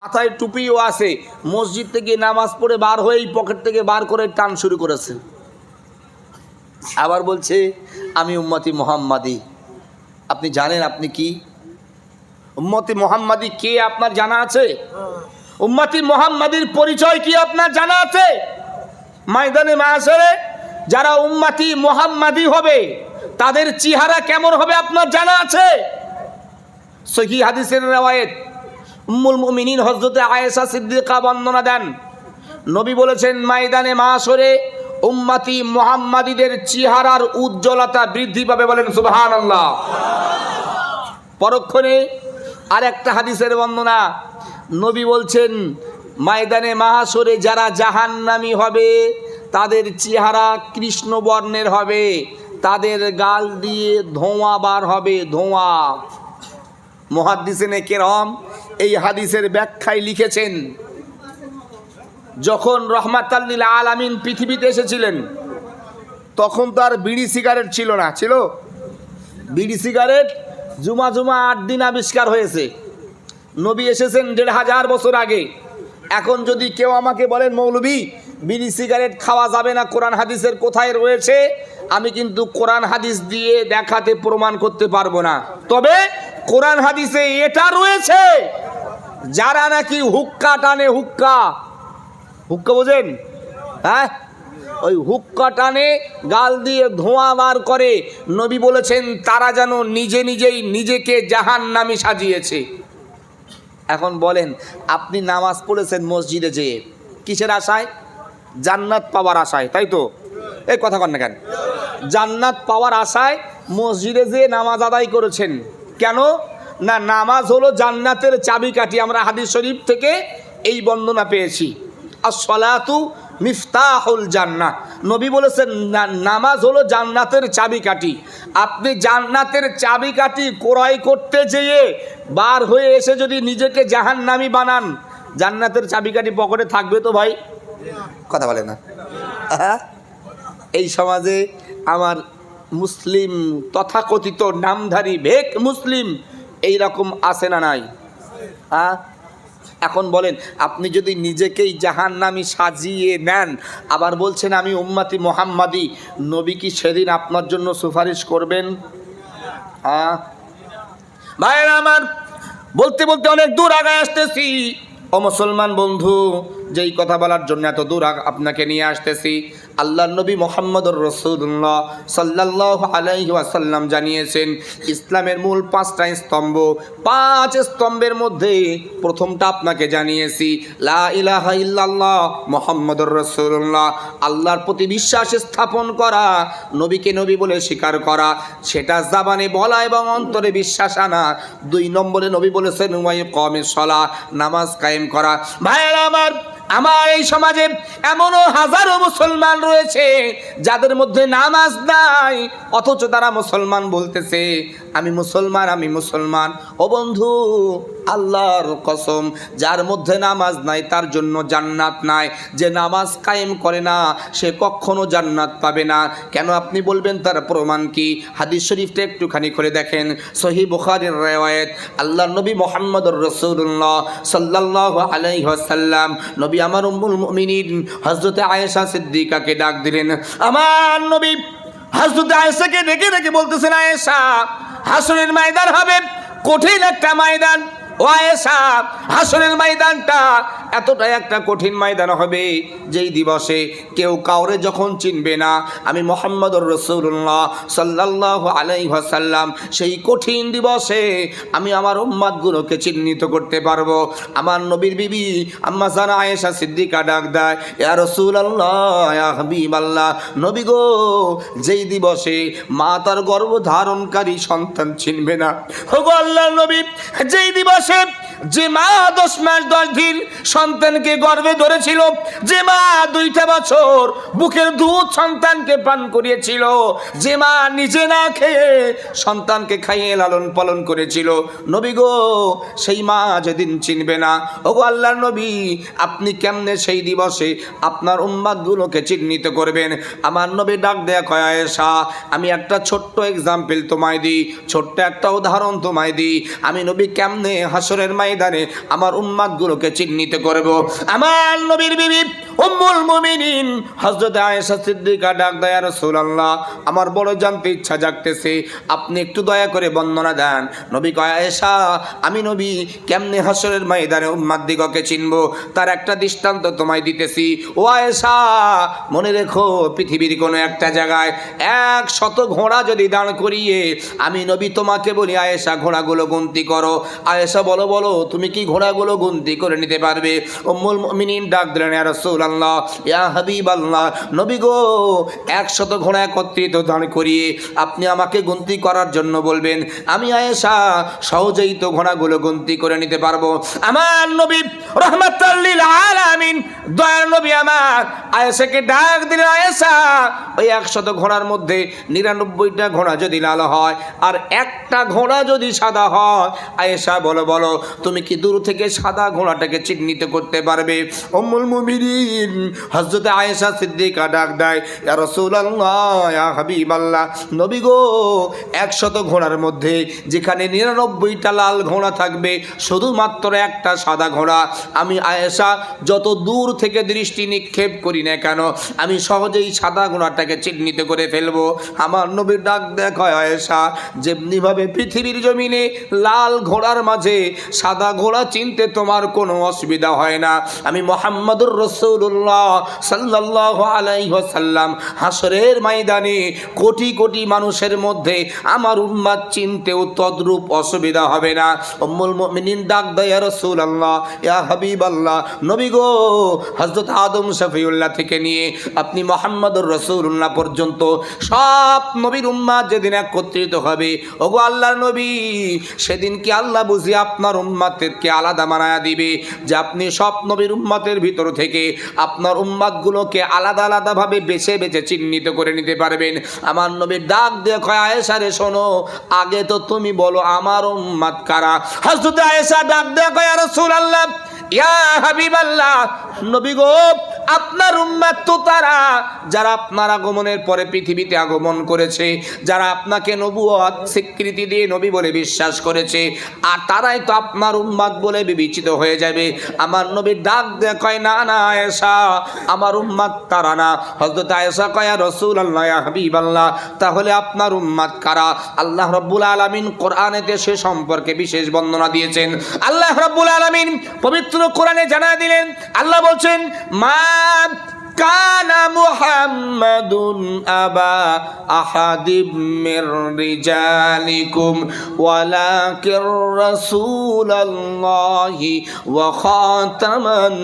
মাথায় টুপিও আছে, মসজিদ থেকে নামাজ পড়ে বার হয়েই পকেট থেকে বার করে টান শুরু করেছে। আবার বলছে আমি উম্মতি মুহাম্মাদি। আপনি জানেন আপনি কি উম্মতি মুহাম্মাদি কে? আপনার জানা আছে? উম্মতি মুহাম্মাদির পরিচয় কি আপনার জানা আছে? ময়দানে মাহশরে যারা উম্মতি মুহাম্মাদি হবে তাদের চেহারা কেমন হবে আপনার জানা আছে? সহিহ হাদিসের রওয়ায়াত উম্মুল মুমিনিন হযরত আয়েশা সিদ্দিকা বর্ণনা দেন, নবী বলেছেন ময়দানে মাহশরে উম্মতি মুহাম্মাদিদের চেহারার উজ্জ্বলতা বৃদ্ধি পাবে। বলেন সুবহানাল্লাহ। পরক্ষণে আরেকটা হাদিসের বর্ণনা, নবী বলছেন ময়দানে মাহশরে যারা জাহান্নামী হবে তাদের চেহারা কৃষ্ণ বর্ণের হবে, তাদের গাল দিয়ে ধোঁয়া বার হবে, ধোঁয়া। মুহাদ্দিসিনে কেরাম এই হাদিসের ব্যাখ্যায় লিখেছেন, যখন রহমাতাল লিল আলামিন পৃথিবীতে এসেছিলেন তখন তো আর বিড়ি সিগারেট ছিল না। ছিল বিড়ি সিগারেট জুমা 8 দিন আবিষ্কার হয়েছে। নবী এসেছেন 1500 বছর আগে। এখন যদি কেউ আমাকে বলেন মৌলভী বিড়ি সিগারেট খাওয়া যাবে না, কোরআন হাদিসের কোথায় রয়েছে, আমি কিন্তু কোরআন হাদিস দিয়ে দেখাতে প্রমাণ করতে পারবো না। তবে কোরআন হাদিসে এটা রয়েছে, যারা নাকি হুক্কা টানে, হুক্কা বোঝেন? হ্যাঁ, ওই হুক্কা টানে গাল দিয়ে ধোঁয়া বার করে, নবী বলেছেন তারা যেন নিজেই নিজেকে জাহান্নামী সাজিয়েছে। এখন বলেন আপনি নামাজ পড়েছেন মসজিদে যেয়ে কিসের আশায়? জান্নাত পাওয়ার আশায়, তাই তো? এই কথা কন না কেন? জান্নাত পাওয়ার আশায় মসজিদে যেয়ে নামাজ আদায় করেছেন। কেন না? নামাজ হলো জান্নাতের চাবিকাঠি। আমরা হাদিস শরীফ থেকে এই বর্ণনা পেয়েছি, আস-সালাতু মিফতাহুল জান্নাহ। নবী বলেছেন নামাজ হলো জান্নাতের চাবিকাঠি। আপনি জান্নাতের চাবিকাঠি ক্রয় করতে যেয়ে বার হয়ে এসে যদি নিজেকে জাহান্নামী বানান, জান্নাতের চাবিকাঠি পকেটে থাকবে তো ভাই? কথা বলে না। এই সমাজে আমার মুসলিম তথাকথিত নামধারী ভেক মুসলিম এইরকম আছে না নাই? এখন বলেন আপনি যদি নিজেকেই জাহান্নামী সাজিয়ে নেন, আবার বলছেন আমি উম্মতি মুহাম্মাদি, নবী কি সেদিন আপনার জন্য সুপারিশ করবেন? ভাইরা আমার, বলতে বলতে অনেক দূর আগায় আসতেছি। ও মুসলমান বন্ধু, যেই কথা বলার জন্য এত দূর আপনাকে নিয়ে আসতেছি, আল্লাহর নবী মুহাম্মদুর রাসূলুল্লাহ সাল্লাল্লাহু আলাইহি ওয়াসাল্লাম জানিয়েছেন ইসলামের মূল 5টা স্তম্ভ। 5 স্তম্ভের মধ্যে প্রথমটা আপনাকে জানিয়েছি, লা ইলাহা ইল্লাল্লাহ মুহাম্মদুর রাসূলুল্লাহ, আল্লাহর প্রতি বিশ্বাস স্থাপন করা, নবীকে নবী বলে স্বীকার করা, সেটা জবানে বলা এবং অন্তরে বিশ্বাস আনা। 2 নম্বরে নবী বলেছেন ওয়া ইকামিস সালাহ, নামাজ কায়েম করা। ভাইরা আমার এই সমাজে এমনও হাজারো মুসলমান রয়েছে যাদের মধ্যে নামাজ নাই, অথচ তারা মুসলমান বলতেছে আমি মুসলমান। ও বন্ধু, আল্লাহর কসম, যার মধ্যে নামাজ নাই তার জন্য জান্নাত নাই। যে নামাজ কায়েম করে না সে কখনো জান্নাত পাবে না। কেন আপনি বলবেন তার প্রমাণ কি? হাদিস শরীফটা একটুখানি করে দেখেন, সহিহ বুখারীর riwayat, আল্লাহর নবী মুহাম্মদুর রাসূলুল্লাহ সাল্লাল্লাহু আলাইহি ওয়াসাল্লাম, নবী আমার উম্মুল মুমিনিন হযরত আয়েশা সিদ্দিকাকে ডাক দিলেন। আমার নবী হযরত আয়েশাকে ডেকে বলতেছেন, আয়েশা, হাসরের ময়দান হবে কঠিন একটা ময়দান। ও আয়েশা, হাসরের ময়দানটা এতটাই একটা কঠিন ময়দান হবে যেই দিবসে কেউ কাউরে যখন চিনবে না, আমি মুহাম্মদুর রাসূলুল্লাহ সাল্লাল্লাহু আলাইহি ওয়াসাল্লাম সেই কঠিন দিবসে আমি আমার উম্মতগুলোকে চিহ্নিত করতে পারবো। আমার নবীর বিবি আম্মা জান আয়েশা সিদ্দিকা ডাক দেয়, ইয়া রাসূলুল্লাহ, ইয়া হাবিবাল্লাহ, নবী গো, যেই দিবসে মা তার গর্ভধারণকারী সন্তান চিনবে না। ওগো আল্লাহর নবী, যেই দিবসে যে মা 10 মাস 10 দিন সন্তানকে গর্ভে ধরেছিল, যে মা 2টা বছর বুকের দুধ সন্তানকে পান করিয়েছিল, যে মা নিজে না খেয়ে সন্তানকে খাইয়ে লালন পালন করেছিল, নবী গো, সেই মা যেদিন চিনবে না, ওগো আল্লাহর নবী, আপনি কেমনে সেই দিবসে আপনার উম্মতগুলোকে চিহ্নিত করবেন? আমার নবী ডাক দেয়া কয়, আয়েশা, আমি একটা ছোট্ট এক্সাম্পল তোমায় দিই, ছোট্ট একটা উদাহরণ তোমায় দিই। আমি নবী কেমনে হাসরের ময়দানে আমার উম্মাতগুলোকে চিহ্নিত করব। আমার নবীর বিবি উম্মুল মুমিনিন হযরত আয়েশা সিদ্দিকা ডাক দেয়, ইয়া রাসূলুল্লাহ, আমার বড় জানতে ইচ্ছা জাগতেছে, আপনি একটু দয়া করে বর্ণনা দেন। নবী কয়, আয়েশা, আমি নবী কেমনে হাসরের ময়দানে উম্মাতদিগকে চিনব তার একটা দৃষ্টান্ত তোমায় দিতেছি। ও আয়েশা, মনে রেখো, পৃথিবীর কোনো একটা জায়গায় 100 ঘোড়া যদি দাঁড় করিয়ে আমি নবী তোমাকে বলি, আয়েশা ঘোড়াগুলো গুনতি করো। আয়েশা বলো বলো, তুমি কি ঘোড়াগুলো গুনতি করে নিতে পারবে? উম্মুল মুমিনিন ডাক দিলেন, ইয়া রাসূলুল্লাহ, ইয়া হাবিবাল্লাহ, নবী গো, 100 ঘোড়া একত্রিত দাঁড় করিয়ে আপনি আমাকে গুনতি করার জন্য বলবেন, আমি আয়েশা সহজেই তো ঘোড়াগুলো গুনতি করে নিতে পারবো। আমার নবী রাহমাতাল লিল আলামিন, দয়ার নবী আমার আয়েশাকে ডাক দিলেন, আয়েশা, ওই 100 ঘোড়ার মধ্যে 99টা ঘোড়া যদি লাল হয় আর একটা ঘোড়া যদি সাদা হয়, আয়েশা বলো বলো, তুমি কি দূর থেকে সাদা ঘোড়াটাকে চিহ্নিত করতে পারবে? উম্মুল মুমিনিন হযরত আয়েশা সিদ্দিকা ডাক দেয়, ইয়া রাসূলুল্লাহ, ইয়া হাবিবাল্লাহ, নবী গো, 100 ঘোড়ার মধ্যে যেখানে 99টা লাল ঘোড়া থাকবে, শুধুমাত্র একটা সাদা ঘোড়া, আমি আয়েশা যত দূর থেকে দৃষ্টি নিক্ষেপ করি না কেন, আমি সহজেই সাদা ঘোড়াটাকে চিহ্নিত করে ফেলবো। আমার নবীর ডাক দেখায়, আয়েশা, যেমনিভাবে পৃথিবীর জমিনে লাল ঘোড়ার মাঝে সাদা ঘোড়া চিনতে তোমার কোনো অসুবিধা হয় না, আমি মুহাম্মদুর রাসূলুল্লাহ সাল্লাল্লাহু আলাইহি ওয়াসাল্লাম হাসরের ময়দানে কোটি কোটি মানুষের মধ্যে আমার উম্মত চিনতেও তদ্রূপ অসুবিধা হবে না। উম্মুল মুমিনিন ডাক দেয়, ইয়া রাসূলুল্লাহ, ইয়া হাবিবাল্লাহ, নবী গো, হযরত আদম শফিউল্লাহ থেকে নিয়ে আপনি মুহাম্মদুর রাসূলুল্লাহ পর্যন্ত সব নবীর উম্মত যেদিন একত্রিত হবে, ওগো আল্লাহর নবী, সেদিন কি আল্লাহ বুঝি আপনার উম্মতকে আলাদা বানায়া দিবে, যে আপনি সব নবীর উম্মতের ভিতর থেকে আপনার উম্মতগুলোকে আলাদা আলাদাভাবে বেছে বেছে চিহ্নিত করে নিতে পারবেন। আমার নবীর ডাক দিয়ে কয়, আয়েশা রে শোনো, আগে তো তুমি বলো আমার উম্মত কারা? হযরত আয়েশা ডাক দিয়ে কয়, ইয়া রাসূলুল্লাহ, ইয়া হাবিবাল্লাহ, নবী গো, আপনার উম্মত তো তারা যারা আপনার আগমনের পরে পৃথিবীতে আগমন করেছে, যারা আপনাকে নবুয়ত স্বীকৃতি দিয়ে নবী বলে বিশ্বাস করেছে, আর তারাই তো আপনার উম্মত বলে বিবেচিত হয়ে যাবে। আমার নবীর ডাক দেখায়, না না আয়েশা, আমার উম্মত তারা না। হযরত আয়েশা কয়, ইয়া রাসূলুল্লাহ, ইয়া হাবিবাল্লাহ, তাহলে আপনার উম্মত কারা? আল্লাহ রাব্বুল আলামিন কোরআনেতে সে সম্পর্কে বিশেষ বর্ণনা দিয়েছেন। আল্লাহ রাব্বুল আলামিন পবিত্র কোরআনে জানায় দিলেন, আল্লাহ বলছেন, মা কানা মুহাম্মাদুন আবা আহাদিম মির রিজালিকুম ওয়ালাকির রাসূলুল্লাহি ওয়া খাতামান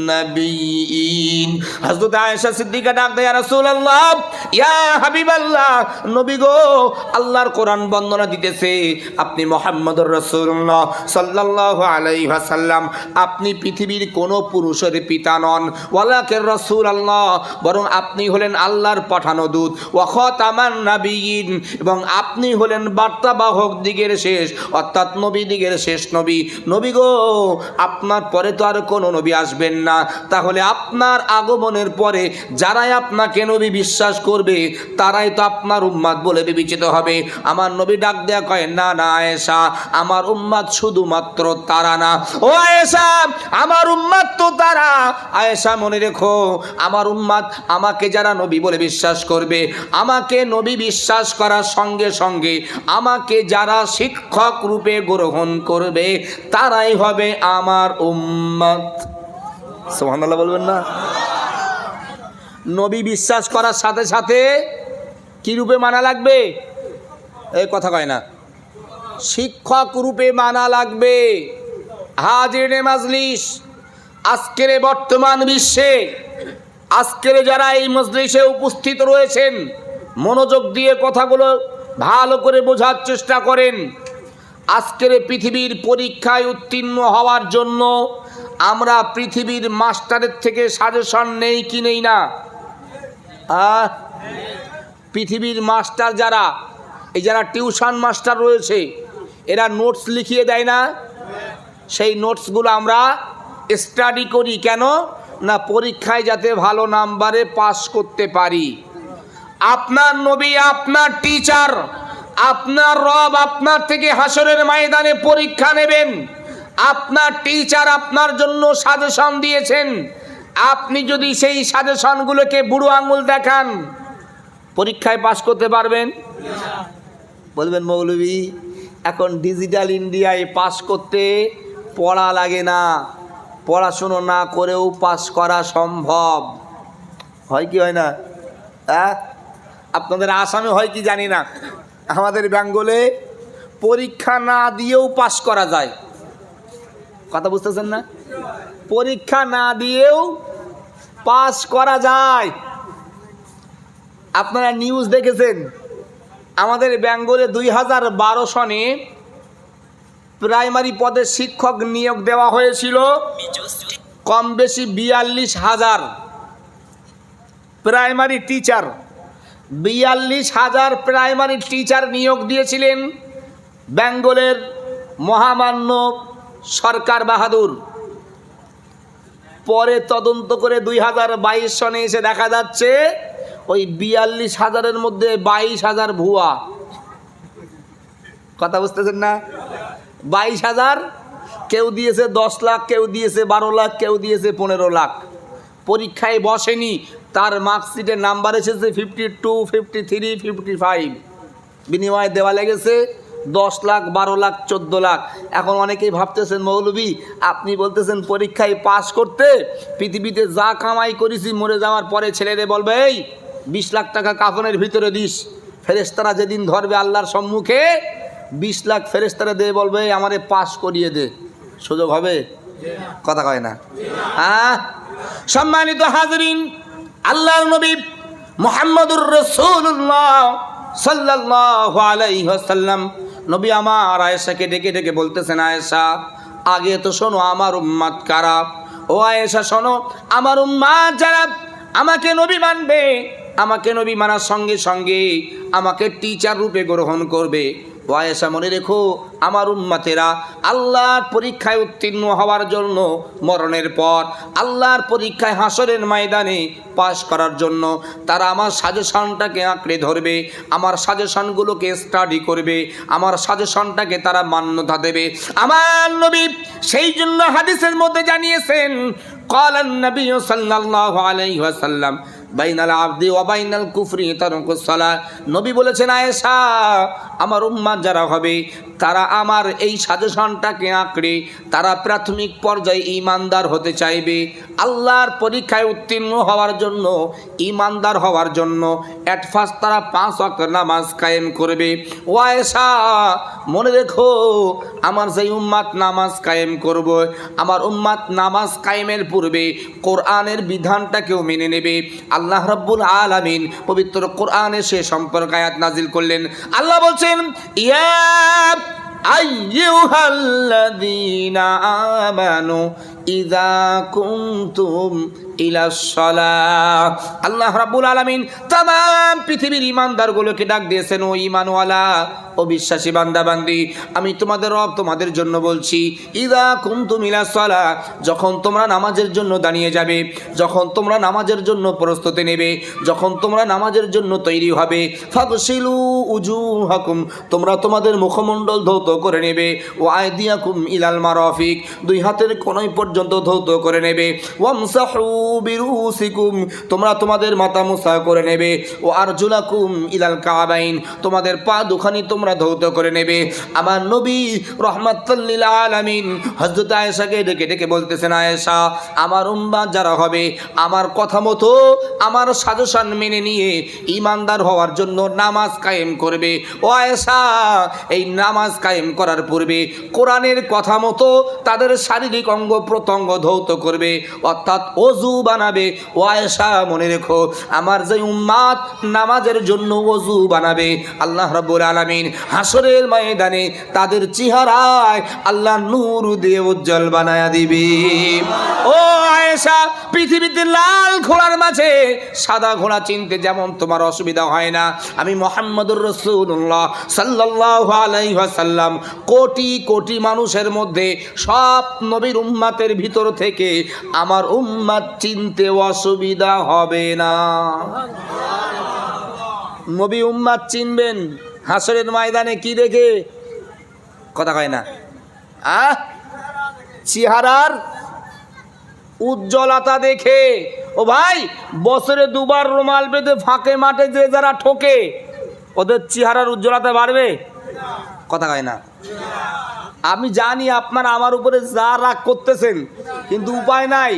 নাবিয়িন। হযরত আয়েশা সিদ্দিকা ডাক দেয়, ইয়া রাসূলুল্লাহ, ইয়া হাবিবাল্লাহ, নবী গো, আল্লাহর কোরআন বর্ণনা দিতেছে আপনি মুহাম্মদুর রাসূলুল্লাহ সাল্লাল্লাহু আলাইহি ওয়াসাল্লাম, আপনি পৃথিবীর কোনো পুরুষের পিতা নন, ওয়ালাকির রাসূল আল্লাহ, বরং আপনি হলেন আল্লাহর পাঠানো দূত, ওয়া খাতামান নাবিয়িন, এবং আপনি হলেন বার্তাবাহক দিগের শেষ, অর্থাৎ নবী দিগের শেষ নবী। নবী গো, আপনার পরে তো আর কোনো নবী আসবেন না, তাহলে আপনার আগমনের পরে যারাই আপনাকে নবী বিশ্বাস করবে তারাই তো আপনার উম্মত বলে বিবেচিত হবে। আমার নবী ডাক দেয়া কয়, না না আয়েশা, আমার উম্মত শুধুমাত্র তারা না। ও আয়েশা, আমার উম্মত তো তারা। আয়েশা মনে রেখো, আমার উম্মত আমাকে যারা নবী বলে বিশ্বাস করবে, আমাকে নবী বিশ্বাস করার সঙ্গে সঙ্গে আমাকে যারা শিক্ষক রূপে গ্রহণ করবে তারাই হবে আমার উম্মত। সুবহানাল্লাহ বলবেন না? নবী বিশ্বাস করার সাথে সাথে কি রূপে মানা লাগবে? এই কথা কয় না, শিক্ষক রূপে মানা লাগবে। হাজিরে মাজলিস, আজকের বর্তমান বিশ্বে, আজকের যারা এই মজলিসে উপস্থিত রয়েছেন, মনোযোগ দিয়ে কথাগুলো ভালো করে বোঝার চেষ্টা করেন। আজকের পৃথিবীর পরীক্ষায় উত্তীর্ণ হওয়ার জন্য আমরা পৃথিবীর মাস্টারের থেকে সাজেশন নেই কি নেই না? পৃথিবীর মাস্টার যারা, এই যারা টিউশন মাস্টার রয়েছে, এরা নোটস লিখিয়ে দেয় না? সেই নোটসগুলো আমরা স্টাডি করি কেন? না পরীক্ষায় যাতে ভালো নাম্বারে পাস করতে পারি। আপনার নবী, আপনার টিচার, আপনার রব আপনার থেকে হাসরের ময়দানে পরীক্ষা নেবেন। আপনার টিচার আপনার জন্য সাজেশন দিয়েছেন, আপনি যদি সেই সাজেশনগুলোকে বুড়ো আঙুল দেখান, পরীক্ষায় পাশ করতে পারবেন? বলবেন মৌলভী এখন ডিজিটাল ইন্ডিয়ায় পাশ করতে পড়া লাগে না, পড়াশুনো না করেও পাশ করা সম্ভব। হয় কি হয় না? হ্যাঁ, আপনাদের আসামে হয় কি জানি না, আমাদের বেঙ্গলে পরীক্ষা না দিয়েও পাশ করা যায়। কথা বুঝতেছেন না? পরীক্ষা না দিয়েও পাশ করা যায়। আপনারা নিউজ দেখেছেন, আমাদের বেঙ্গলে 2012 সনে প্রাইমারি পদে শিক্ষক নিয়োগ দেওয়া হয়েছিল কম বেশি 42,000 প্রাইমারি টিচার। 42,000 প্রাইমারি টিচার নিয়োগ দিয়েছিলেন বেঙ্গলের মহামান্য সরকার বাহাদুর। পরে তদন্ত করে 2022 সনে এসে দেখা যাচ্ছে ওই 42,000-এর মধ্যে 22,000 ভুয়া। কথা বুঝতেছেন না? 22,000, কেউ দিয়েছে 10 লাখ, কেউ দিয়েছে 12 লাখ, কেউ দিয়েছে 15 লাখ। পরীক্ষায় বসেনি, তার মার্কশিটের নাম্বার এসেছে 52, 53, 55, বিনিময়ে দেওয়া লেগেছে 10 লাখ, 12 লাখ, 14 লাখ। এখন অনেকেই ভাবতেছেন মৌলভী আপনি বলতেছেন পরীক্ষায় পাস করতে পৃথিবীতে যা কামাই করেছি মরে যাওয়ার পরে ছেলেরে বলবে এই 20 লাখ টাকা কাফনের ভিতরে দিস, ফেরেশতারা যেদিন ধরবে আল্লাহর সম্মুখে 20 লাখ ফেরেশতারা দিয়ে বলবে আমারে পাস করিয়ে দে, সুযোগ হবে? কথা কয় না? হ্যাঁ। সম্মানিত হাজরিন, আল্লাহর নবী মুহাম্মদুর রাসূলুল্লাহ সাল্লাল্লাহু আলাইহি ওয়াসাল্লাম নবী আমার আয়েশাকে ডেকে ডেকে বলতেছেন, আয়েশা আগে তো শোনো আমার উম্মত কারা। ও আয়েশা শোনো, আমার উম্মত যারা আমাকে নবী মানবে, আমাকে নবী মানার সঙ্গে সঙ্গে আমাকে টিচার রূপে গ্রহণ করবে। ও আয়েশা মনে রেখো, আমার উম্মতেরা আল্লাহর পরীক্ষায় উত্তীর্ণ হওয়ার জন্য মরণের পর আল্লাহর পরীক্ষায় হাসরের ময়দানে পাশ করার জন্য তারা আমার সাজেশনটাকে আঁকড়ে ধরবে, আমার সাজেশনগুলোকে স্টাডি করবে, আমার সাজেশনটাকে তারা মান্যতা দেবে। আমার নবী সেই জন্য হাদিসের মধ্যে জানিয়েছেন, ক্বালান নবী সাল্লাল্লাহু আলাইহি ওয়াসাল্লাম বাইনাল আবদি ওয়া বাইনাল কুফরি তারকুস সালাহ। নবী বলেছেন, আয়েশা আমার উম্মত যারা হবে তারা আমার এই সাজেশনটাকে আঁকড়ে তারা প্রাথমিক পর্যায়ে ঈমানদার হতে চাইবে, আল্লাহর পরীক্ষায় উত্তীর্ণ হওয়ার জন্য, ঈমানদার হওয়ার জন্য এট ফার্স্ট তারা 5 ওয়াক্ত নামাজ কায়েম করবে। ও আয়েশা মনে রেখো, আমার যেই উম্মত নামাজ কায়েম করবে, আমার উম্মত নামাজ কায়েমের পূর্বে কোরআনের বিধানটাকেও মেনে নেবে। আল্লাহ রাব্বুল আলামিন পবিত্র কোরআনে সে সম্পর্কে আয়াত নাজিল করলেন। আল্লাহ বলছেন, ইয়া আইয়ুহাল্লাযীনা আমানু ইযা কুনতুম ইলাস সালাহ। আল্লাহ রাব্বুল আলামিন तमाम পৃথিবীর ঈমানদারগুলোকে ডাক দিয়েছেন, ও ঈমানওয়ালা, ও বিশ্বাসী বান্দা বান্দি, আমি তোমাদের রব তোমাদের জন্য বলছি, ইযা কুনতুম ইলাস সালাহ, যখন তোমরা নামাজের জন্য দাঁড়িয়ে যাবে, যখন তোমরা নামাজের জন্য প্রস্তুতি নেবে, যখন তোমরা নামাজের জন্য তৈরি হবে, ফাগসিলু উজুহাকুম, তোমরা তোমাদের মুখমণ্ডল ধৌত করে নেবে, ও আয়দিয়াকুম ইলাল মারাফিক, দুই হাতের কোণয় পর্যন্ত ধৌত করে নেবে, ওয়ামসাহু বিরুসিকুম, তোমরা তোমাদের মাথা মুছা করে নেবে, ও আরজুলাকুম ইলাল কাবাইন, তোমাদের পা দুখানি তোমরা ধৌত করে নেবে। আমার নবী রাহমাতুল লিল আলামিন হযরত আয়েশাকে ডেকে ডেকে বলতেছেন, আয়েশা আমার উম্মত যারা হবে আমার কথা মতো আমার সাজেশন মেনে নিয়ে ঈমানদার হওয়ার জন্য নামাজ কায়েম করবে। ও আয়েশা এই নামাজ কায়েম করার পূর্বে কোরআনের কথা মতো তাদের শারীরিক অঙ্গ প্রত্যঙ্গ ধৌত করবে, অর্থাৎ ওযু বানাবে। ও আয়েশা মনে রেখো, আমার যে উম্মত নামাজের জন্য ওযু বানাবে, আল্লাহ রাব্বুল আলামিন হাসরের ময়দানে তাদের চেহারায় আল্লাহ নূর দিয়ে উজ্জ্বল বানায়া দিবে। ও আয়েশা, পৃথিবীতে লাল ঘোড়ার মাঝে সাদা ঘোড়া চিনতে যেমন তোমার অসুবিধা হয় না, আমি মুহাম্মদুর রাসূলুল্লাহ সাল্লাল্লাহু আলাইহি ওয়াসাল্লাম কোটি কোটি মানুষের মধ্যে সব নবীর উম্মতের ভিতর থেকে আমার উম্মত চিনতে অসুবিধা হবে না। নবী উম্মত চিনবেন হাসরের ময়দানে কি দেখে? কথা কয় না? চেহারার উজ্জ্বলতা দেখে। ও ভাই, বছরে দুবার রুমাল বেঁধে ফাঁকে মাঠে যে যারা ঠোকে, ওদের চেহারার উজ্জ্বলতা বাড়বে? কথা কয় না। আমি জানি আপনারা আমার উপরে যা রাগ করতেছেন, কিন্তু উপায় নাই,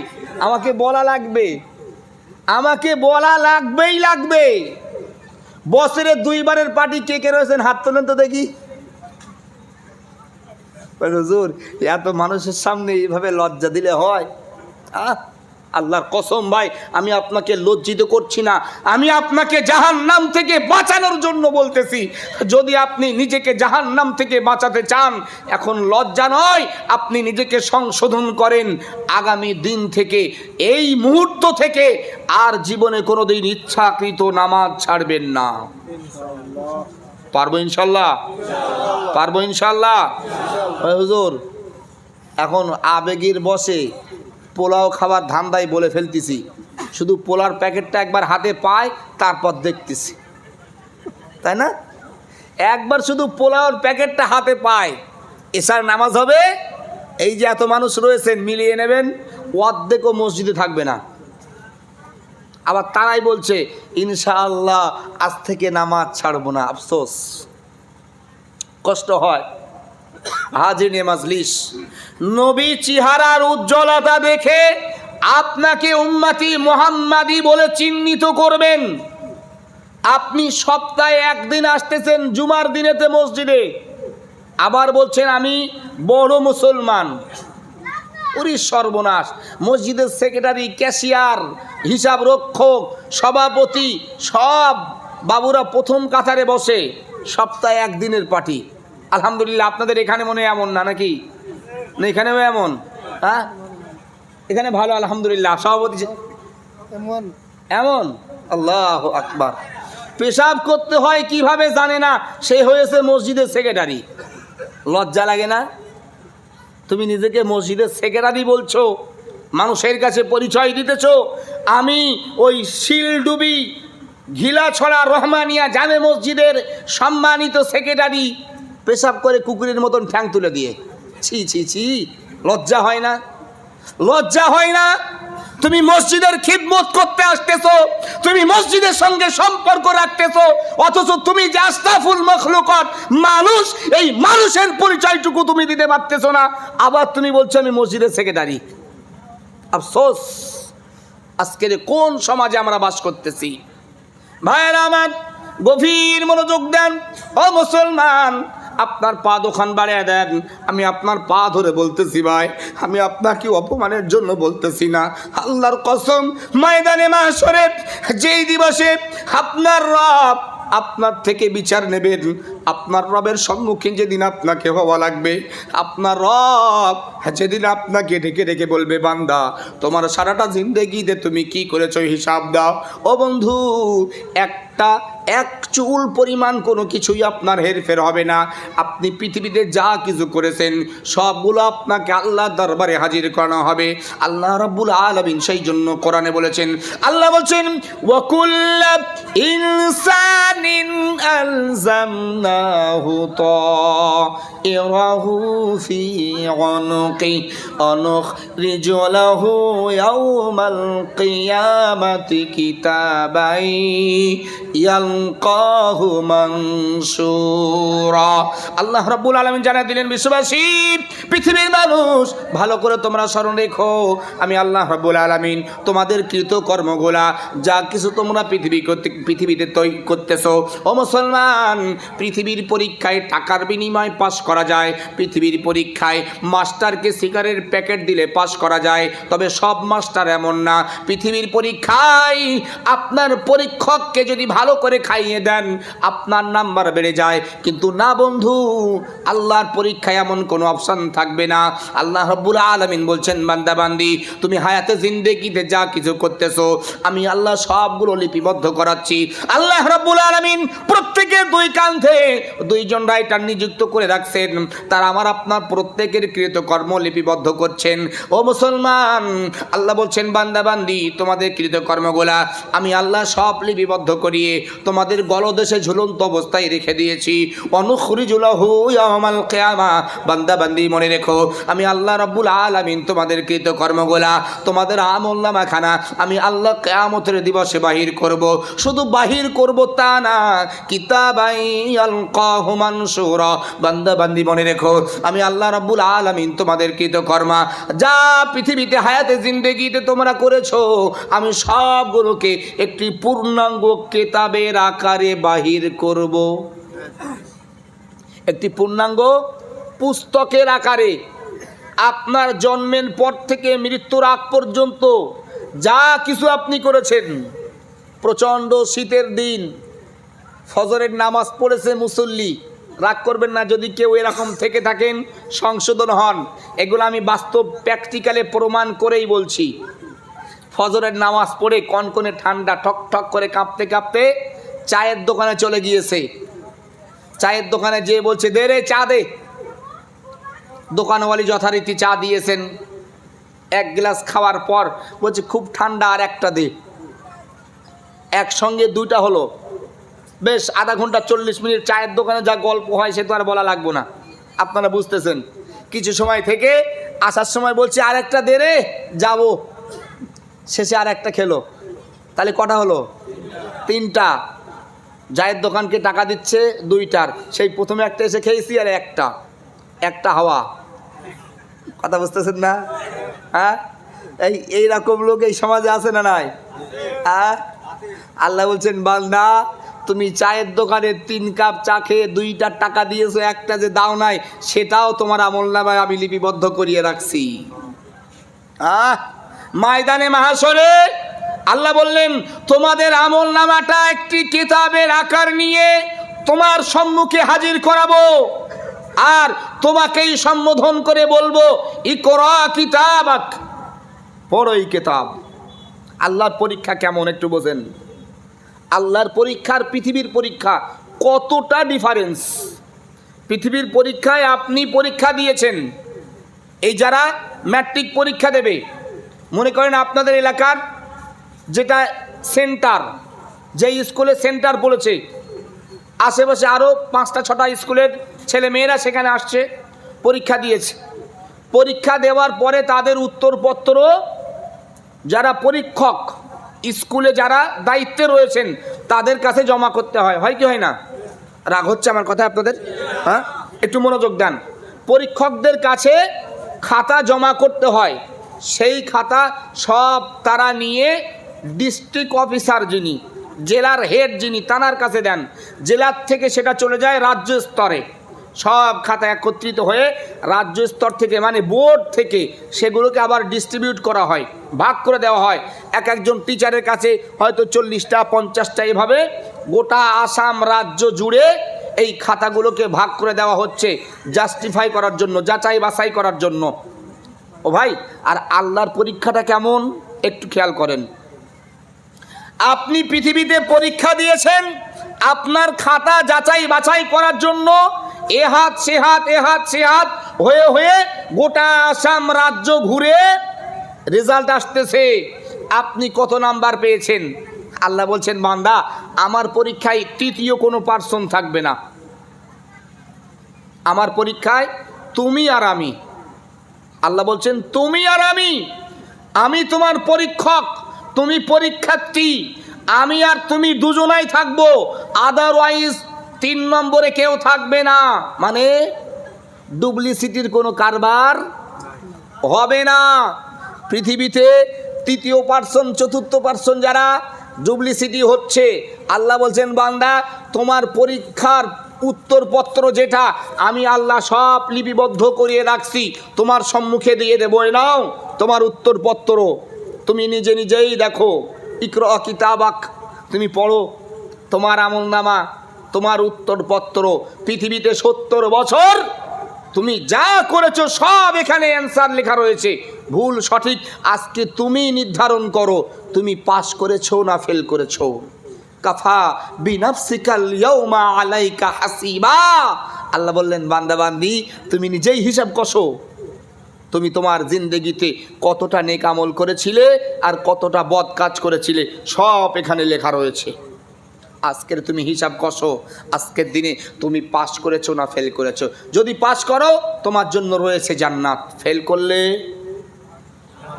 আমাকে বলা লাগবে, আমাকে বলা লাগবেই লাগবে। বছরে দুইবারের পার্টি কে কে রয়েছেন হাত তোলেন তো দেখি। হুজুর, এত মানুষের সামনে এইভাবে লজ্জা দিলে হয়? আল্লাহর কসম ভাই, আমি আপনাকে লজ্জিত করছি না, আমি আপনাকে জাহান্নাম থেকে বাঁচানোর জন্য বলতেছি। যদি আপনি নিজেকে জাহান্নাম থেকে বাঁচাতে চান, এখন লজ্জা নয়, আপনি নিজেকে সংশোধন করেন। আগামী দিন থেকে, এই মুহূর্ত থেকে আর জীবনে কোনোদিন ইচ্ছাকৃত নামাজ ছাড়বেন না। পারবো ইনশাল্লাহ? পারবো ইনশাল্লাহ? হুজুর, এখন আবেগের বসে পোলাও খাবার ধান্দায় বলে ফেলতেছি, শুধু পোলার প্যাকেটটা একবার হাতে পায়, তারপর দেখতেছি, তাই না? একবার শুধু পোলাওর প্যাকেটটা হাতে পায়, এশার নামাজ হবে। এই যে এত মানুষ রয়েছেন, মিলিয়ে নেবেন, অর্ধেকও মসজিদে থাকবে না। আবার তারাই বলছে ইনশাআল্লাহ আজ থেকে নামাজ ছাড়বো না। আফসোস, কষ্ট হয়। হাজির মাজলিস, নবী চেহারার উজ্জ্বলতা দেখে আপনাকে উম্মতি মুহাম্মাদি বলে চিহ্নিত করবেন। আপনি সপ্তাহে একদিন আসতেছেন জুমার দিনেতে মসজিদে, আবার বলছেন আমি বড় মুসলমান। ওরে সর্বনাশ! মসজিদের সেক্রেটারি, ক্যাশিয়ার, হিসাব রক্ষক, সভাপতি সব বাবুরা প্রথম কাতারে বসে, সপ্তাহে একদিনের পার্টি। আলহামদুলিল্লাহ, আপনাদের এখানে মনে এমন না নাকি? না এখানেও এমন? হ্যাঁ, এখানে ভালো আলহামদুলিল্লাহ। সভাপতি এমন এমন, আল্লাহু আকবার। পেশাব করতে হয় কিভাবে জানে না, সে হয়েছে মসজিদের সেক্রেটারি। লজ্জা লাগে না? তুমি নিজেকে মসজিদের সেক্রেটারি বলছো, মানুষের কাছে পরিচয় দিতেছো আমি ওই শিলডুবি ঘিলাছড়া রহমানিয়া জামে মসজিদের সম্মানিত সেক্রেটারি। পেশাব করে কুকুরের মতন ঠ্যাং তুলে দিয়ে, ছি ছি ছি, লজ্জা হয় না? লজ্জা হয় না? তুমি মসজিদের খিদমত করতে আসতেছো, তুমি মসজিদের সঙ্গে সম্পর্ক রাখতেছো, অথচ তুমি যে আশরাফুল মখলুকাত মানুষ, এই মানুষের পরিচয়টুকু তুমি দিতে পারতেছো না। আবার তুমি বলছো আমি মসজিদের সেক্রেটারি। আফসোস, আজকের কোন সমাজে আমরা বাস করতেছি? ভাইয়েরা আমার, গভীর মনোযোগ দেন। ও মুসলমান, আপনার পা দোকান বাড়িয়ে দেন। আমি আপনার পা ধরে বলতেছি ভাই, আমি আপনাকে অপমানের জন্য বলতেছি না। আল্লাহর কসম, ময়দানে মাহশরে যেই দিবসে আপনার রব আপনার থেকে বিচার নেবেন, আপনার রবের সম্মুখীন যেদিন আপনাকে হওয়া লাগবে, আপনার রব যেদিন আপনাকে ডেকে ডেকে বলবে বান্দা তোমার সারাটা জিন্দেগিতে তুমি কি করেছো হিসাব দাও। ও বন্ধু, এক চুল পরিমাণ কোনো কিছুই আপনার হেরফের হবে না। আপনি পৃথিবীতে যা কিছু করেছেন সবগুলো আপনাকে আল্লাহর দরবারে হাজির করানো হবে। আল্লাহ রাব্বুল আলামিন সেই জন্য কোরআনে বলেছেন, আল্লাহ বলছেন ওয়াকুল্লু ইনসানিন আলজামনাহু তাইরাহু ফি উনুকি অনুখরিজু লাহু ইয়াওমাল কিয়ামাতি কিতাবাই ইয়ালকাহু মানসুরা। আল্লাহ রাব্বুল আলামিন জানিয়ে দিলেন, বিশ্ববাসী, পৃথিবীর মানুষ, ভালো করে তোমরা স্মরণ রেখো, আমি আল্লাহ রাব্বুল আলামিন তোমাদের কৃতকর্মগুলা যা কিছু তোমরা পৃথিবীতে তৈরি করতেছো। ও মুসলমান, পৃথিবীর পরীক্ষায় টাকার বিনিময়ে পাস করা যায়, পৃথিবীর পরীক্ষায় মাস্টারকে সিগারের প্যাকেট দিলে পাস করা যায়, তবে সব মাস্টার এমন না। পৃথিবীর পরীক্ষায় আপনার পরীক্ষককে যদি ভালো করে খাইয়ে দেন আপনার নাম্বার বেড়ে যায়, কিন্তু না বন্ধু, আল্লাহর পরীক্ষায় এমন কোনো অপশন থাকবে না। আল্লাহ রাব্বুল আলামিন বলছেন, বান্দা বান্দি, তুমি হায়াতে জিন্দেগিতে যা কিছু করতেছো আমি আল্লাহ সবগুলো লিপিবদ্ধ করাচ্ছি। আল্লাহ রাব্বুল আলামিন প্রত্যেকের দুই কাঁধে দুইজন রাইটার নিযুক্ত করে রাখছেন, তারা আমার আপনার প্রত্যেকের কৃতকর্ম লিপিবদ্ধ করছেন। ও মুসলমান, আল্লাহ বলছেন, বান্দা বান্দি, তোমাদের কৃতকর্মগুলা আমি আল্লাহ সব লিপিবদ্ধ করিয়ে তোমাদের গলদেশে ঝুলন্ত অবস্থায় রেখে দিয়েছি। অনুখরিজুলাহু ইয়াওমাল কিয়ামা, বান্দা বান্দি মনে রেখো, আমি আল্লাহ রাব্বুল আলামিন তোমাদের কৃতকর্মগুলা, তোমাদের আমলনামা খানা আমি আল্লাহ কিয়ামতের দিবসে বাহির করব। শুধু বাহির করব তা না, কিতাবাই আলকাহু মানসুরা, বান্দা বান্দি মনে রেখো, আমি আল্লাহ রাব্বুল আলামিন তোমাদের কৃতকর্মা যা পৃথিবীতে হায়াতে জিন্দেগিতে তোমরা করেছো, আমি সবগুলোকে একটি পূর্ণাঙ্গ কিতাবের আকারে বাহির করব। একটি পূর্ণাঙ্গ পুস্তকের আকারে আপনার জন্মের পর থেকে মৃত্যুর আগ পর্যন্ত যা কিছু আপনি করেছেন, প্রচণ্ড শীতের দিন ফজরের নামাজ পড়েছে মুসল্লি, রাগ করবেন না যদি কেউ এরকম থেকে থাকেন, সংশোধন হন। এগুলো আমি বাস্তব প্র্যাকটিক্যালে প্রমাণ করেই বলছি। ফজরের নামাজ পড়ে কনকনে ঠান্ডা, ঠক ঠক করে কাঁপতে কাঁপতে চায়ের দোকানে চলে গিয়েছে। চায়ের দোকানে যেয়ে বলছে, দে রে চা দে। দোকানওয়ালি যথারীতি চা দিয়েছেন। এক গ্লাস খাওয়ার পর বলছে, খুব ঠান্ডা, আর একটা দে। একসঙ্গে দুইটা হলো। বেশ আধা ঘন্টা 40 মিনিট চায়ের দোকানে যা গল্প হয় সে তো আর বলা লাগবো না, আপনারা বুঝতেছেন। কিছু সময় থেকে আসার সময় বলছে, আর একটা দে রে, যাবো। শেষে আর একটা খেলো। তাহলে কটা হলো? 3টা। চায়ের দোকানকে টাকা দিচ্ছে 2টার, সেই প্রথমে একটা এসে খেয়েছি, আর একটা হাওয়া। কথা বুঝতেছেন না? হ্যাঁ, এইরকম লোক এই সমাজে আছে না নাই? হ্যাঁ, আল্লাহ বলছেন, বান্দা তুমি চায়ের দোকানে 3 কাপ চা খেয়ে 2টার টাকা দিয়েছো, একটা যে দাও নাই সেটাও তোমার আমলনামায় আমি লিপিবদ্ধ করিয়ে রাখছি। ময়দানে মাহশরে আল্লাহ বললেন, তোমাদের আমলনামাটা একটি কিতাবের আকার নিয়ে তোমার সম্মুখে হাজির করাবো, আর তোমাকেই সম্বোধন করে বলবো, ইকরা কিতাবাক, পড়ো এই কিতাব। আল্লাহর পরীক্ষা কেমন একটু বোঝেন। আল্লাহর পরীক্ষার পৃথিবীর পরীক্ষা কতটা ডিফারেন্স। পৃথিবীর পরীক্ষায় আপনি পরীক্ষা দিয়েছেন, এই যারা ম্যাট্রিক পরীক্ষা দেবে, মনে করেন আপনাদের এলাকার যেটা সেন্টার, যেই স্কুলে সেন্টার পড়েছে, আশেপাশে আরও 5টা-6টা স্কুলের ছেলে মেয়েরা সেখানে আসছে, পরীক্ষা দিয়েছে। পরীক্ষা দেওয়ার পরে তাদের উত্তরপত্র যারা পরীক্ষক, স্কুলে যারা দায়িত্বে রয়েছেন তাদের কাছে জমা করতে হয়। হয় কি হয় না? রাগ হচ্ছে আমার কথা আপনাদের? হ্যাঁ, একটু মনোযোগ দেন। পরীক্ষকদের কাছে খাতা জমা করতে হয়। সেই খাতা সব তারা নিয়ে ডিস্ট্রিক্ট অফিসার, যিনি জেলার হেড, যিনি তানার কাছে দেন। জেলার থেকে সেটা চলে যায় রাজ্য স্তরে। সব খাতা একত্রিত হয়ে রাজ্য স্তর থেকে, মানে বোর্ড থেকে, সেগুলোকে আবার ডিস্ট্রিবিউট করা হয়, ভাগ করে দেওয়া হয়। একজন টিচারের কাছে হয়তো 40টা 50টা, এভাবে গোটা আসাম রাজ্য জুড়ে এই খাতাগুলোকে ভাগ করে দেওয়া হচ্ছে, জাস্টিফাই করার জন্য, যাচাই বাছাই করার জন্য। ও ভাই, আর আল্লাহর পরীক্ষাটা কেমন একটু খেয়াল করেন। আপনি পৃথিবীতে পরীক্ষা দিয়েছেন, আপনার খাতা যাচাই বাছাই করার জন্য এ হাত সে হাত, এ হাত সে হাত হয়ে হয়ে গোটা আসাম রাজ্য ঘুরে রেজাল্ট আসতেছে, আপনি কত নাম্বার পেয়েছেন। আল্লাহ বলছেন, বান্দা আমার পরীক্ষায় তৃতীয় কোনো পার্সন থাকবে না। আমার পরীক্ষায় তুমি আর আমি। আল্লাহ বলছেন, তুমি আর আমি তোমার পরীক্ষক, তুমি পরীক্ষার্থী, আমি আর তুমি দুজনাই থাকবো, আদারওয়াইজ 3 নম্বরে কেউ থাকবে না। মানে ডুপ্লিসিটির কোনো কারবার হবে না। পৃথিবীতে তৃতীয় পার্সন, চতুর্থ পার্সন যারা ডুপ্লিসিটি হচ্ছে, আল্লাহ বলছেন, বান্দা তোমার পরীক্ষার উত্তরপত্র যেটা আমি আল্লাহ সব লিপিবদ্ধ করিয়ে রাখছি, তোমার সম্মুখে দিয়ে দেবো। নাও তোমার উত্তরপত্র, তুমি নিজে নিজেই দেখো। ইকরা কিতাবাক, তুমি পড়ো তোমার আমলনামা, তোমার উত্তরপত্র। পৃথিবীতে 70 বছর তুমি যা করেছো সব এখানে অ্যান্সার লেখা রয়েছে, ভুল সঠিক আজকে তুমি নির্ধারণ করো, তুমি পাস করেছো না ফেল করেছো। কাফা বিনাফসিকাল ইয়াউমা আলাইকা হাসিবা। আল্লাহ বললেন, বান্দা বান্দি তুমি নিজেই হিসাব কষো, তুমি তোমার জিন্দেগিতে কতটা নেক আমল করেছিলে আর কতটা বদ কাজ করেছিলে, সব এখানে লেখা রয়েছে। আজকের তুমি হিসাব কষো, আজকের দিনে তুমি পাস করেছো না ফেল করেছো। যদি পাস করো তোমার জন্য রয়েছে জান্নাত, ফেল করলে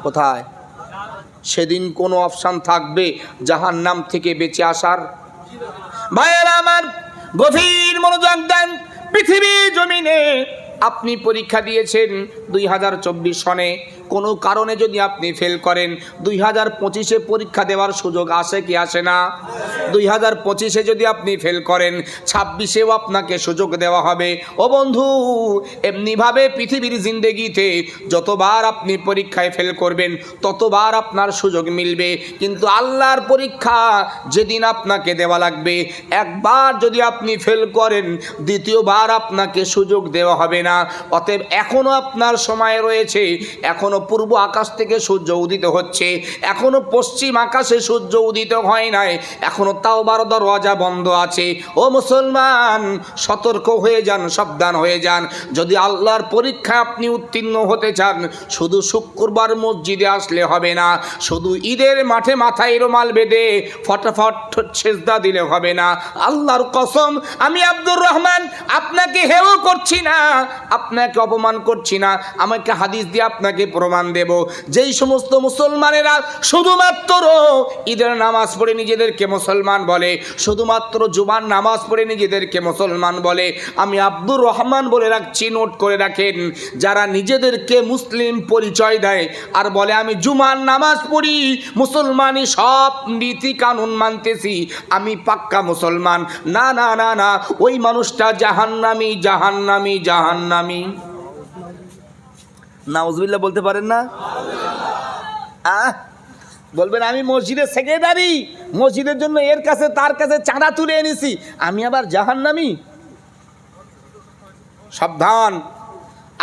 কোথায়? সেদিন কোনো অপশান থাকবে জাহান্নাম থেকে বেঁচে আসার? ভাইয়েরা আমার, গভীর মনোযোগ দেন। পৃথিবী জমিনে আপনি পরীক্ষা দিয়েছেন 2024 সনে, কোনো কারণে যদি আপনি ফেল করেন 2025-এ পরীক্ষা দেওয়ার সুযোগ আসে কি আসে না? 2025-এ যদি আপনি ফেল করেন 26-এও আপনাকে সুযোগ দেওয়া হবে। ও বন্ধু, এমনিভাবে পৃথিবীর জিন্দেগিতে যতবার আপনি পরীক্ষায় ফেল করবেন ততবার আপনার সুযোগ মিলবে, কিন্তু আল্লাহর পরীক্ষা যেদিন আপনাকে দেওয়া লাগবে, একবার যদি আপনি ফেল করেন দ্বিতীয়বার আপনাকে সুযোগ দেওয়া হবে না। অতএব এখনো আপনার সময় রয়েছে, এখনো পূর্ব আকাশ থেকে সূর্য উদিত হচ্ছে, এখনো পশ্চিম আকাশে সূর্য উদিত হয় নাই, এখনো তাওবার দরওয়াজা বন্ধ আছে। ও মুসলমান, সতর্ক হয়ে যান, সাবধান হয়ে যান। যদি আল্লাহর পরীক্ষা আপনি উত্তীর্ণ হতে চান, শুধু শুক্রবার মসজিদে আসলে হবে না, শুধু ঈদের মাঠে মাথায় রুমাল বেঁধে ফটাফট সেজদা দিলে হবে না। আল্লাহর কসম, আমি আব্দুর রহমান আপনাকে হেয় করছি না, আপনাকে অপমান করছি না, আমাকে হাদিস দিয়ে আপনাকে প্রমাণ দেব। যেই সমস্ত মুসলমানেরা শুধুমাত্র ঈদের নামাজ পড়ে নিজেদেরকে মুসলমান বলে, শুধুমাত্র জুমার নামাজ পড়ে নিজেদেরকে মুসলমান বলে, আমি আব্দুর রহমান বলে রাখছি, নোট করে রাখেন, যারা নিজেদেরকে মুসলিম পরিচয় দেয় আর বলে আমি জুমার নামাজ পড়ি, মুসলমানই সব নীতি কানুন মানতেছি, আমি পাক্কা মুসলমান, না না না না, ওই মানুষটা জাহান্নামী জাহান্নামী জাহান্নামী। নাউজুবিল্লাহ বলতে পারেন না? বলবেন আমি মসজিদের সেক্রেটারি, মসজিদের জন্য এর কাছে তার কাছে চাঁদা তুলে এনেছি, আমি আবার জাহান্নামী? সাবধান,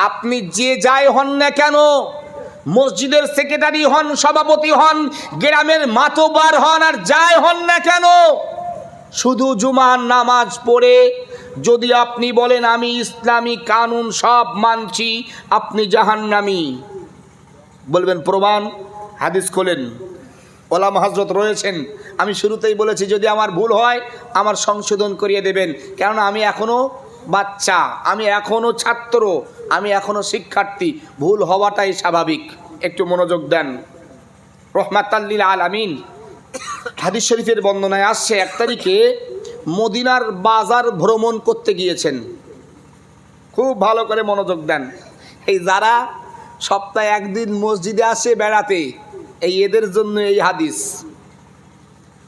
আপনি যে যাই হন না কেন, মসজিদের সেক্রেটারি হন, সভাপতি হন, গ্রামের মাতবার হন, আর যাই হন না কেন, শুধু জুমার নামাজ পড়ে যদি আপনি বলেন আমি ইসলামী কানুন সব মানছি, আপনি জাহান্নামী। বলবেন প্রমাণ? হাদিস খোলেন, ওলামা হযরত রয়েছেন। আমি শুরুতেই বলেছি যদি আমার ভুল হয় আমার সংশোধন করিয়ে দেবেন, কেননা আমি এখনও বাচ্চা, আমি এখনও ছাত্র, আমি এখনও শিক্ষার্থী, ভুল হওয়াটাই স্বাভাবিক। একটু মনোযোগ দেন। রহমাতাল লিল আলামিন হাদিস শরীফের বর্ণনায় আসছে, 1 তারিখে মদিনার বাজার ভ্রমণ করতে গিয়েছেন। খুব ভালো করে মনোযোগ দেন। এই যারা সপ্তাহে একদিন মসজিদে আসে বেড়াতে, এই এদের জন্য এই হাদিস।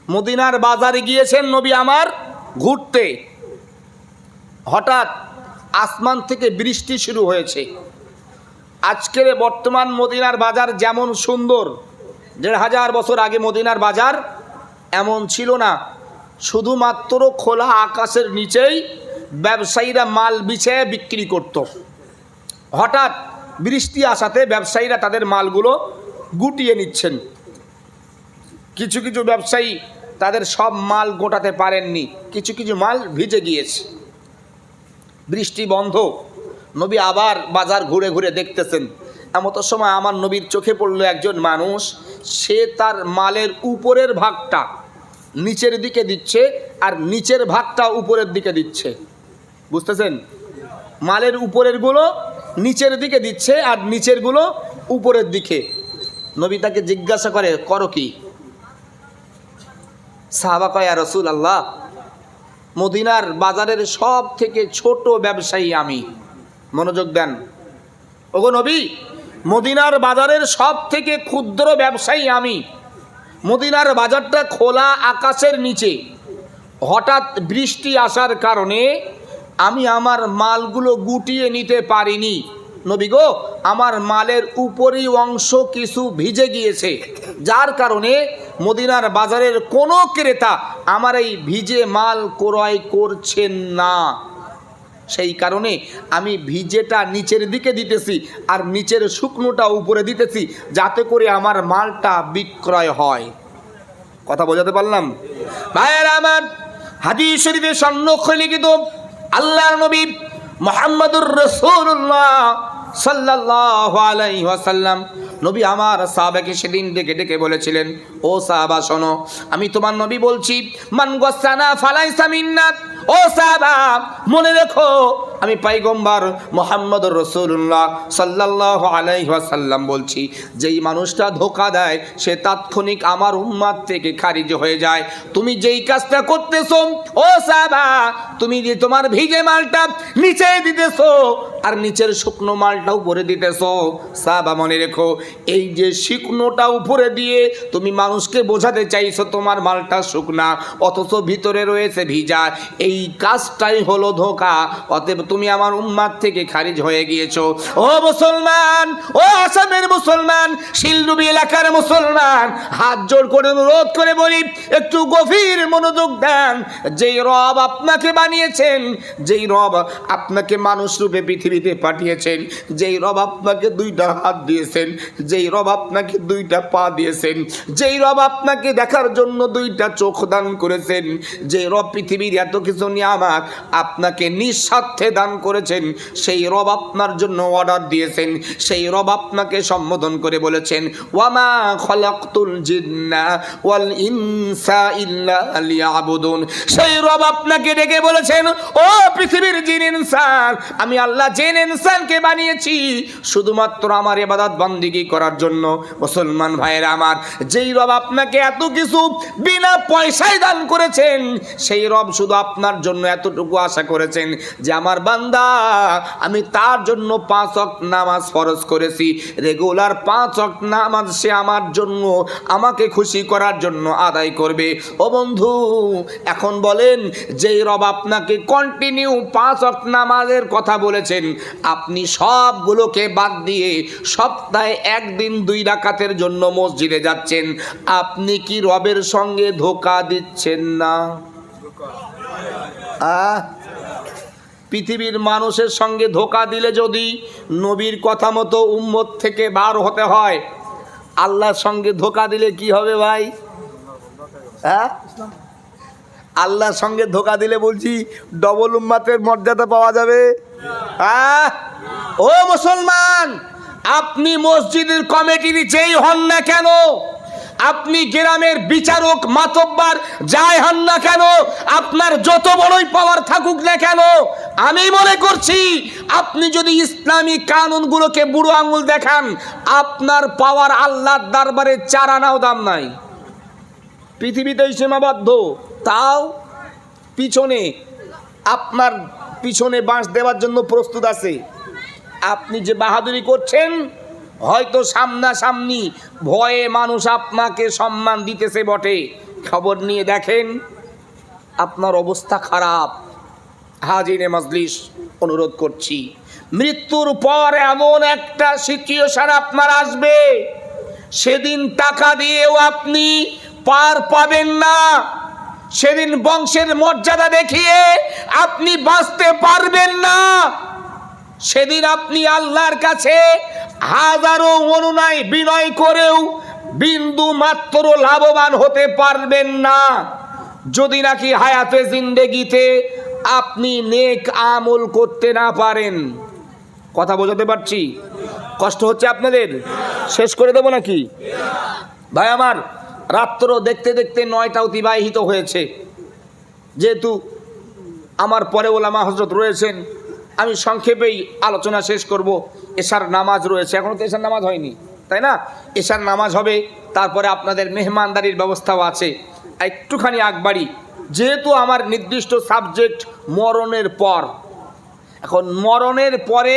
মদিনার বাজারে গিয়েছেন নবী আমার ঘুরতে, হঠাৎ আসমান থেকে বৃষ্টি শুরু হয়েছে। আজকের বর্তমান মদিনার বাজার যেমন সুন্দর, 1500 বছর আগে মদিনার বাজার এমন ছিল না। শুধুমাত্র খোলা আকাশের নিচেই ব্যবসায়ীরা মাল বিছিয়ে বিক্রি করত। হঠাৎ বৃষ্টি আসাতে ব্যবসায়ীরা তাদের মালগুলো গুটিয়ে নিচ্ছেন। কিছু কিছু ব্যবসায়ী তাদের সব মাল গোটাতে পারেননি, কিছু কিছু মাল ভিজে গিয়েছে। বৃষ্টি বন্ধ, নবী আবার বাজার ঘুরে ঘুরে দেখতেছেন। এমতো সময় আমার নবীর চোখে পড়লো একজন মানুষ, সে তার মালের উপরের ভাগটা নিচের দিকে দিচ্ছে আর নিচের ভাগটা উপরের দিকে দিচ্ছে। বুঝতেছেন? মালের উপরেরগুলো নিচের দিকে দিচ্ছে আর নিচেরগুলো উপরের দিকে। নবী তাকে জিজ্ঞাসা করে, করো কি? সাহাবা কয়, ইয়া রাসূলুল্লাহ, মদিনার বাজারের সব থেকে ছোট ব্যবসায়ী আমি। মনোযোগ দেন। ওগো নবী, মদিনার বাজারের সব থেকে ক্ষুদ্র ব্যবসায়ী আমি। মদিনার বাজারটা খোলা আকাশের নিচে, হঠাৎ বৃষ্টি আসার কারণে আমি আমার মালগুলো গুটিয়ে নিতে পারিনি। নবী গো, আমার মালের উপরি অংশ কিছু ভিজে গিয়েছে, যার কারণে মদিনার বাজারের কোনো ক্রেতা আমার এই ভিজে মাল ক্রয় করছেন না। সেই কারণে আমি ভিজেটা নিচের দিকে দিতেছি আর নিচের শুকনোটা উপরে দিতেছি, যাতে করে আমার মালটা বিক্রয় হয়। কথা বোঝাতে পারলাম? ভাইয়েরা আমার, হাদিস শরীফে সংরক্ষণ লিখিত আল্লাহর নবী মুহাম্মদুর রাসূলুল্লাহ সাল্লাল্লাহু আলাইহি ওয়াসাল্লাম নবী আমার সাহাবাকে সেদিন ডেকে ডেকে বলেছিলেন, ও সাহাবা শোনো, আমি তোমার নবী বলছি, মান গাসানা ফালাইসা মিন্না। ও সাহাবা মনে রেখো, আমি পয়গম্বর মুহাম্মদুর রাসূলুল্লাহ সাল্লাল্লাহু আলাইহি ওয়াসাল্লাম বলছি, যেই মানুষটা ধোঁকা দেয় সে তাৎক্ষণিক আমার উম্মত থেকে খারিজ হয়ে যায়। তুমি যেই কাজটা করতেছো ও সাহাবা, তুমি যে তোমার ভিজে মালটা নিচে দিতেছো আর নিচের শুকনো মালটা উপরে দিতেছো, সাহাবা মনে রেখো, এই যে শুকনোটা উপরে দিয়ে তুমি মানুষকে বোঝাতে চাইছো তোমার মালটা শুকনা, অথচ ভিতরে রয়েছে ভিজা, এই কাজটাই হলো ধোঁকা। অতএব তুমি আমার উম্মাত থেকে খারিজ হয়ে গিয়েছো। ও মুসলমান, ও আসামের মুসলমান, শিলডুবি এলাকার মুসলমান, হাত জোড় করে অনুরোধ করে বলি, একটু গভীর মনোযোগ দেন। যেই রব আপনাকে বানিয়েছেন, যেই রব আপনাকে মানুষ রূপে পৃথিবীতে পাঠিয়েছেন, যেই রব আপনাকে দুইটা হাত দিয়েছেন, যেই রব আপনাকে দুইটা পা দিয়েছেন, যেই রব আপনাকে দেখার জন্য দুইটা চোখ দান করেছেন, যেই রব পৃথিবীর এত কিছু নিয়ামত আপনাকে নিঃস্বার্থে দান করেছেন, সেই রব আপনার জন্য অর্ডার দিয়েছেন, সেই রব আপনাকে সম্বোধন করে বলেছেন, ওয়ামা খলাকতুল জিন্না ওয়াল ইনসা ইল্লা লিয়াবুদুন। সেই রব আপনাকে ডেকে বলেছেন, ও পৃথিবীর জিন ইনসান, আমি আল্লাহ জিন ইনসানকে বানিয়েছি শুধুমাত্র আমার ইবাদত বান্দিগি করার জন্য। মুসলমান ভাইয়েরা আমার, যেই রব আপনাকে এত কিছু বিনা পয়সায় দান করেছেন, সেই রব শুধু আপনার জন্য এতটুকু আশা করেছেন যে আমার বান্দা, আমি তার জন্য 5 ওয়াক্ত নামাজ ফরজ করেছি, রেগুলার 5 ওয়াক্ত নামাজ সে আমার জন্য, আমাকে খুশি করার জন্য আদায় করবে। ও বন্ধু, এখন বলেন, যেই রব আপনাকে কন্টিনিউ 5 ওয়াক্ত নামাজের কথা বলেছেন, আপনি সবগুলোকে বাদ দিয়ে সপ্তাহে একদিন 2 রাকাতের জন্য মসজিদে যাচ্ছেন, আপনি কি রবের সঙ্গে ধোঁকা দিচ্ছেন না? পৃথিবীর মানুষের সঙ্গে ধোঁকা দিলে যদি নবীর কথা মতো উম্মত থেকে বার হতে হয়, আল্লাহর সঙ্গে ধোঁকা দিলে কি হবে ভাই? আল্লাহর সঙ্গে ধোঁকা দিলে বলছি ডবল উম্মতের মর্যাদা পাওয়া যাবে। ও মুসলমান, আপনি মসজিদের কমিটির যেই হন না কেন, আপনি গ্রামের বিচারক মাতব্বার যাই হন না কেন, আপনার যত বড়ই পাওয়ার থাকুক না কেন, আমি মনে করছি আপনি যদি ইসলামী কানুনগুলোকে বুড়ো আঙুল দেখান, আপনার পাওয়ার আল্লাহর দরবারে 4 আনাও দাম নাই। পৃথিবীতেই সীমাবদ্ধ, তাও পিছনে আপনার পিছনে বাঁশ দেওয়ার জন্য প্রস্তুত আছে। আপনি যে বাহাদুরি করছেন, হয়তো সামনাসামনি ভয়ে মানুষ আপনাকে সম্মান দিতেছে বটে, খবর নিয়ে দেখেন আপনার অবস্থা খারাপ। হাজিরে মজলিস, অনুরোধ করছি, মৃত্যুর পর এমন একটা সিচুয়েশন আপনার আসবে, সেদিন টাকা দিয়েও আপনি পার পাবেন না, সেদিন বংশের মর্যাদা দেখিয়ে আপনি বাঁচতে পারবেন না, সেদিন আপনি আল্লাহর কাছে হাজারো অনুনয় বিনয় করেও বিন্দু মাত্র লাভবান হতে পারবেন না, যদি নাকি হায়াতে জিন্দেগিতে আপনি নেক আমল করতে না পারেন। কথা বোঝাতে পারছি? কষ্ট হচ্ছে আপনাদের? শেষ করে দেবো নাকি ভাই আমার? রাত্র দেখতে দেখতে 9টা অতিবাহিত হয়েছে। যেহেতু আমার পরে ওলামা হযরত রয়েছেন, আমি সংক্ষেপেই আলোচনা শেষ করব। এশার নামাজ রয়েছে, এখনও তো এশার নামাজ হয়নি, তাই না? এশার নামাজ হবে, তারপরে আপনাদের মেহমানদারির ব্যবস্থাও আছে। একটুখানি আগবাড়ি, যেহেতু আমার নির্দিষ্ট সাবজেক্ট মরণের পর, এখন মরণের পরে